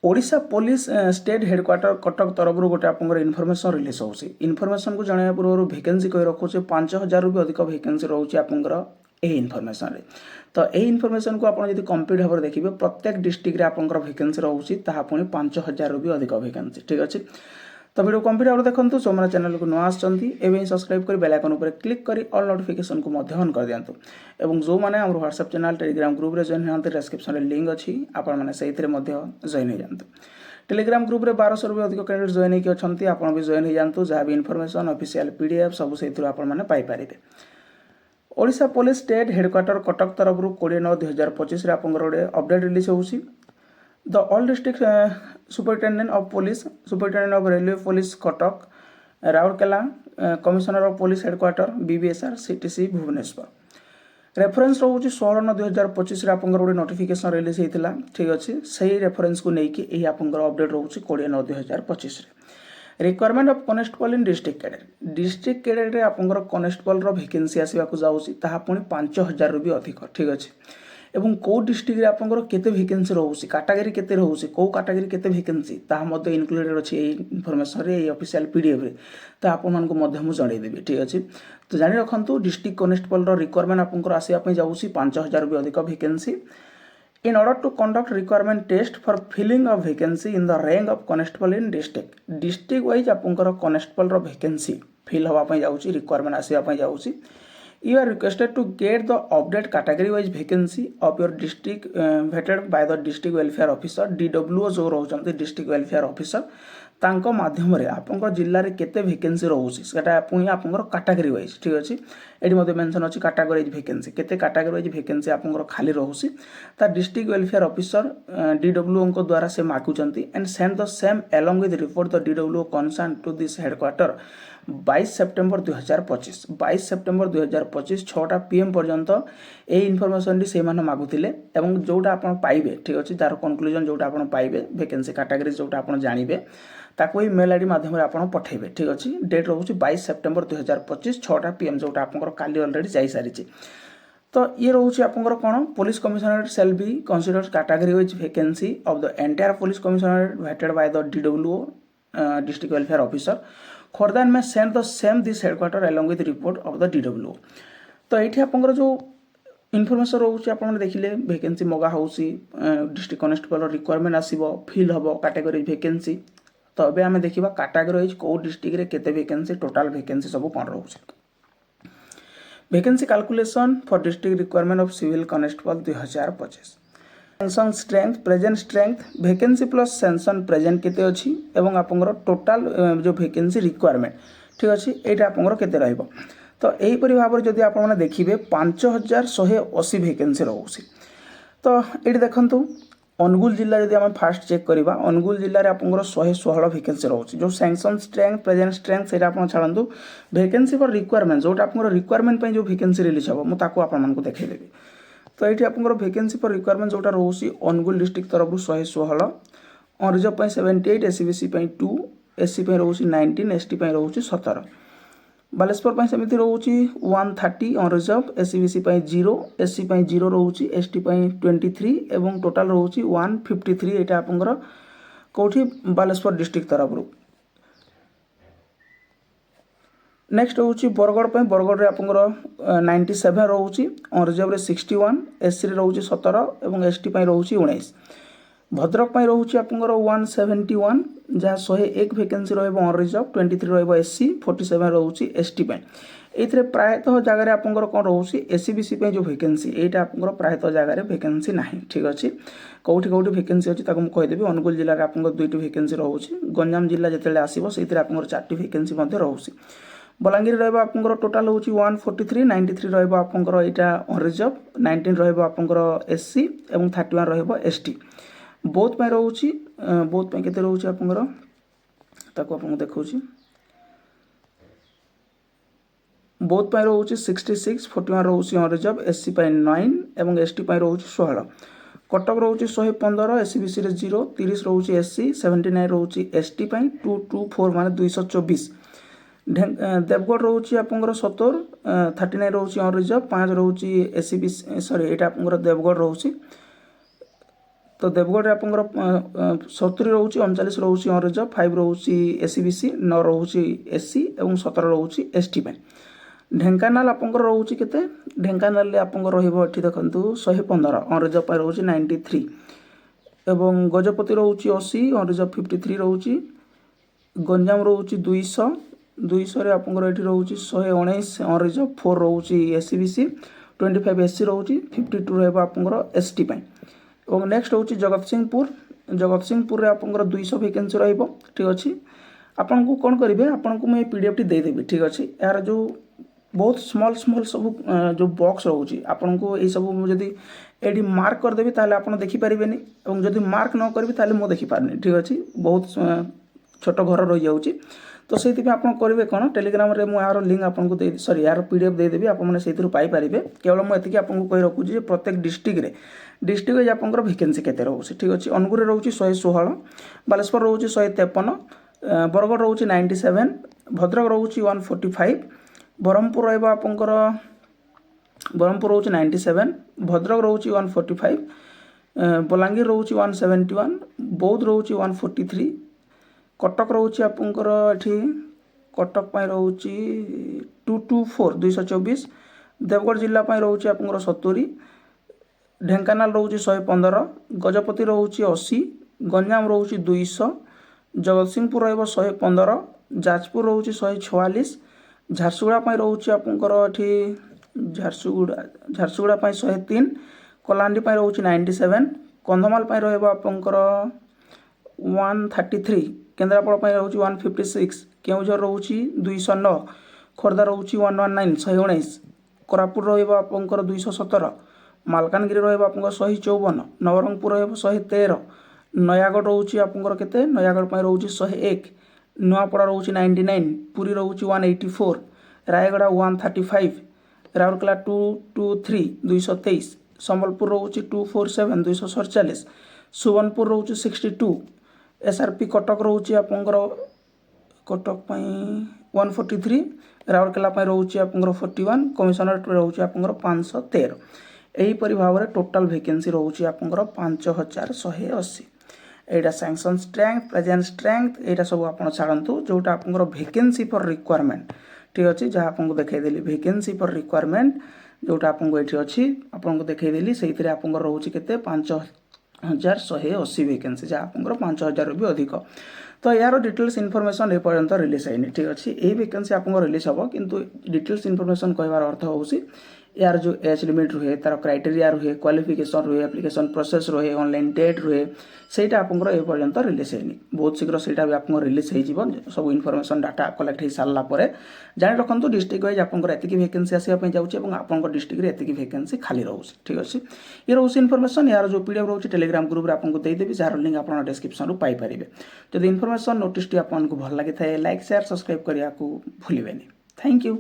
Odisha police state headquarter Cuttack तरफ गोटे आप इनफर्मेशन रिलीज हो इनफर्मेशन को जाना पूर्व वैकेंसी कही रखुचे 5000 भी अधिक वैकेंसी रोचे आपंकर यही इनफर्मेशन तो यही इनफर्मेशन को आपड़ कंप्लीट भाव में देखिए प्रत्येक डिस्ट्रिक्ट आपंकर वैकेंसी रोचे पुणी 5000 भी अधिक वैकेंसी ठीक अच्छे। तो वीडियो कंप्लीट भाव देखो जो मैंने चैनल को नुआ आसमें सब्सक्राइब कर बेल आइकन पर क्लिक कर ऑल नोटिफिकेशन को ऑन कर दिंतु और जो मैंने आम व्हाट्सएप चैनल टेलीग्राम ग्रुप में जॉइन होते डिस्क्रिप्शन में लिंक अच्छी आपने से जॉइन हो जातु। टेलीग्राम ग्रुप में 1200 भी अधिक कैंडिडेट जॉइन होती अच्छा आप भी जॉइन हो जातु जहाँ भी इनफर्मेशन ऑफिशियल पीडीएफ सब से आपरे। Odisha police state headquarter Cuttack तरफ 20/9/2025 गोटे अपडेट रिलीज होती। The all district superintendent of police, superintendent of railway police Kotak, Raurkela, commissioner of police headquarter BBSR CTC Bhubaneswar. Reference रोचे 16/9/2025 आपंकर गोटे नोटिफिकेशन रिलीज होता ठीक अच्छे से रेफरेंस को लेकिन यही आपंकर अपडेट रोचे 20/9/2025 requirement of constable in district cadet आपंकर कनेस्टेबल वैकेंसी आसवाक जाऊँगी पुणी 5000 भी अधिक ठीक अच्छे एवं कौ डिस्ट्रिक्ट रे आपंकर केते वैकेंसी रोचे कैटेगरी केते रोचे कौ कैटेगरी केते वैकेंसी ता मध्य इनक्लूडेड अच्छी इनफॉरमेशन रे ऑफिशियल पीडीएफ रे तो आपन मानको मध्य मु जणै देबी ठीक अछि। तो जानि रखंतु डिस्ट्रिक्ट कनेस्टेबल रो रिक्वायरमेंट आपंकर आसीया पई जाउसी 5000 भी अधिक vacancy in order to conduct requirement test for filling of vacancy in the rank of constable in district wise आपंकर constable रो vacancy fill हवा पई जाउची रिक्वायरमेंट आसीया पई जाउची। You are requested to get the update category wise vacancy of your district vetted by the district welfare officer DWO जो रोचंती district welfare officer तांको माध्यम रे आपंकर जिल्ला रे केते वैकेंसी रोउसी सेटा पुनी आपंकर कैटेगरी वाइज ठीक अछि। एडी मध्ये मेंशन अछि कैटेगरी वाइज वैकेंसी केते कैटेगरी वाइज वैकेंसी आपंकर खाली रोउसी ता डिस्ट्रिक्ट वेलफेयर ऑफिसर DWO को द्वारा से मागुचंती and send the same along with report the DWO concern to this headquarter 22 September 2025 22 September 2025 6टा PM पर्यंत ए इनफॉरमेशन से मागुले एवं जोटा आप पाइबे ठीक अच्छे तार कंक्लूजन जोटा आप पाइबे वैकेंसी कैटेगरी जोटा आप जानवे ताको ही मेल आईडी माध्यम आप पठेबे ठीक अच्छे। डेट रोचे 22 सेप्टेम्बर 2025 6टा PM जोटा आप काली अलरेडी जाई सारी। तो ये रोचे आपंकर कौन police commissionerate cell be consider category wise vacancy of the entire police commissionerate vetted by the DWO district welfare officer further may send the same this headquarter along with report of the DWO। तो ये आपंकर जो information रोचे आप देखिले vacancy मगा होउसी district constable requirement आसीबो fill हबो category vacancy. तो अबे आमे देखिबा कैटेगरी वाइज को डिस्ट्रिक्ट रे केते वैकेंसी टोटल वैकेंसी सब कोन रोचे। Vacancy calculation for district requirement of civil constable 2025 sanction strength present strength vacancy plus sanction present केते अछि एवं आपंकर टोटल जो वैकेंसी रिक्वायरमेंट ठीक अछि एटा आपंकर केते रहइबो। तो एही परि भाबर जदि आपण माने देखिबे 5180 वैकेंसी रहउसी। तो एटी देखंतु अनुगुल जिल्ला जदि हम फास्ट चेक करबा अनुगुल जिल्ला रे आपंकर 116 वैकेंसी रहउसी जो सेंसन स्ट्रेंथ प्रेजेंट स्ट्रेंथ सेटा आपण छाडंतु वैकेंसी फॉर रिक्वायरमेंट जोटा आपंकर रिक्वायरमेंट पय जो वैकेंसी रिलीज हबो मु ताको आपण मानको देखै देबी। तो ये आपंकर वैकेंसी फॉर रिक्वायरमेंट जोटा रोसी अनुगुल डिस्ट्रिक्ट तरफ 116 ऑन रिजर्व 78 एससीबीसी 2 एससी रोची 19 एसटी रोची 17 बालेश्वर सेमती रोची 130 ऑन रिजर्व एससीबीसी 0 एससी 0 रोची एसटी 23 एवं टोटाल रोची 153 एटा आपंकर कोठी बालेश्वर डिस्ट्रिक्ट तरफ। नेक्स्ट रोची बरगढ़ पे बरगढ़ रे आपंकर 97 रोची ऑन रिजर्व रे 61 एससी रे रोची 17 एवं एसटी रोची 19 भद्रक पे रोची आपंकर 171 जहाँ 101 वैकेंसी रहइबो ऑन रिजर्व 23 रहइबो एससी 47 रोची एसटी पे एथरे प्रायतः जगह आपंकर कोन रोची एससीबीसी पे जो वैकेंसी एटा आपंकर प्रायतः जगह वैकेंसी नाही ठीक अछि। कोठी कोठी वैकेंसी अछि ताको म कहि देबी अनुगुल जिल्ला रे आपंकर 2टी वैकेंसी रहउची गंजाम जिल्ला जतेले आसीबो सेइथरे आपंकर 4टी वैकेंसी मध्ये रहउची। बलांगीर रहिबा आपंकर टोटल होची 143 93 रहिबा आपंकर एटा ऑन रिजर्व 19 रहिबा आपंकर एससी एवं 31 रहिबा एसटी बोथ पे रहउची बोथ पे केते रहउची आपंकर ताको आपन देखौची बोथ पे रहउची 66 41 रहउची ऑन रिजर्व एससी पे 9 एवं एसटी पे रहउची 16 कटक रहउची 115 एससीबीसी रे 0 30 रहउची एससी 79 रहउची एसटी पे 224 माने 224 देवगढ़ रोची आपंकर 70 39 रोची ऑन रिजर्व 5 रोची एससीबी सॉरी एटा आपंकर देवगढ़ रोची तो देवगढ़ आपंकर 70 रोचे 39 रोचे अनरिजर्व 5 रोचे एससीबीसी 9 रोचे एससी और 17 रोचे एसटी पे ढेंकानाल आपंकर रोचे केते ढेंकानाल आपंकर रहिबो एठी देखंतु 115 अनरिजर्व पे रोचे 93 एवं गजपति रोचे 80 अनरिजर्व 53 रोचे गंजाम रोचे 200 200 रे आपंकर एठी रोचे 119 अनरिजर्व 4 रोचे एससीबीसी 25 एससी रोचे 52 रहबो आपंकर एसटी पे और नेक्स्ट हूँ जगतसिंहपुर रे आपंकर 200 वैकेंसी रहिबो ठीक अछि आपन को कौन करेंगे आपन को मैं पीडीएफ टी देदेवी ठीक अच्छे यार जो बहुत स्मॉल सब जो बॉक्स रोचे आपन को ये सब जदि एडी मार्क करदेवी ताले आपन देखि परिबेनी और जदि मार्क न करबी ताले मो देखि पारनी ठीक अच्छे बहुत छोट घर रही जाउची तो से आप करेंगे कौन टेलीग्राम रे मु यार लिंक आपको दे सॉरी यार पीडीएफ देदेवी आपने पाई पारिबे केवल मुझे आपको कही रखुची प्रत्येक डिस्ट्रिक्ट रे आपंकर वैकेंसी केते रोचे ठीक अच्छे अनुगुर रोचे 116 बालेश्वर रोचे 153 बरगढ़ रोचे 97 भद्रक रोचे 145 ब्रह्मपुर रहिबा आपंकर ब्रह्मपुर रोचे 97 भद्रक रोचे 145 बलांगीर रोचे 171 बौद्ध रोचे 143 कटक रोचे आपंकर एठी कटक पाई रोचे 224 224 देवगढ़ जिला पाई रोचे आपंकर 70 ढेंकानाल रोचे 115 गजपति रोचे 80 गंजाम रोचे 200 जगतसिंहपुर रहिबो 115 जाजपुर रोचे 144 झारसुगुड़ा पाई रोचे आपंकर एठी झारसुगुड़ा पाई 103 कलाहांडी पाई रोचे 97 कंधमाल पाई रहिबो आपंकर 133 केन्द्रापड़ा पाई रोचे 156 केउझर रोचे 209 खोर्धा रोचे 119 119 कोरापुट रहिबो आपंकर 217 मालकानगिरी रहिबो आपंकर 154 नवरंगपुर रहिबो 113 नयागढ़ रोचे आपंकर केते नयागढ़ पाई रोचे 101 नुआपड़ा रोचे 99 पुरी रोचे 184 रायगढ़ 135 राउरकेला 223 223 संबलपुर रोचे 247 247 सुवर्णपुर रोचे 62 एसआरपी कटक रोचे आपंकर कटक पाई 143 राउरकेला पाई रोचे आपंकर 41 कमिशनरेट रोचे आपंकर 513 एहीपरि भाव में टोटाल वैकेंसी रोचे आपंकर 5180 एटा सैंक्शन स्ट्रेंथ प्रेजेंट स्ट्रेंथ एटा सब आपन छाड़तु जोटा आपंकर वैकेंसी फॉर रिक्वायरमेंट ठीक अच्छे जहाँ आपको देखईदेली वैकेंसी फॉर रिक्वायरमेंट जोटा आपको ये अच्छी आपको देखईदेली से आपंकर रोचे केते 5180 वैकेंसी जहाँ आपंकर 5000 भी अधिक तो यार डिटेल्स इनफॉरमेशन ए पर्यंत रिलीज है ठीक अच्छे यही वैकेंसी आपको रिलीज हम किंतु डिटेल्स इनफॉरमेशन कहबार अर्थ हूँ यार जो एज लिमिट रुहे तार क्राइटेरिया रुहे क्वालिफिकेशन रुहे एप्लिकेशन प्रोसेस रुहे ऑनलाइन डेट रुहे सेटा आपंकर ए पर्यंत रिलीज है बहुत शीघ्र सेटा भी आपको रिलीज हो सब इनफॉरमेशन डाटा कलेक्ट हो सारा पर जानी रखु डिस्ट्रिक्ट वाइज आपंकर एतिकी वैकेंसी आसापी जाऊँगी और आपंकर डिस्ट्रिक्ट रे एतिकी वैकेंसी खाली रोचे ठीक अच्छे ये रोचे इनफॉरमेशन यार जो पीडीएफ रोचे टेलीग्राम ग्रुप आपको देदेवी जार लिंक आप डिस्क्रिप्शन पाइपर जब इनफॉरमेशन नोटिस आपको भल लगी था लाइक शेयर सब्सक्राइब करने को भूलें थैंक यू।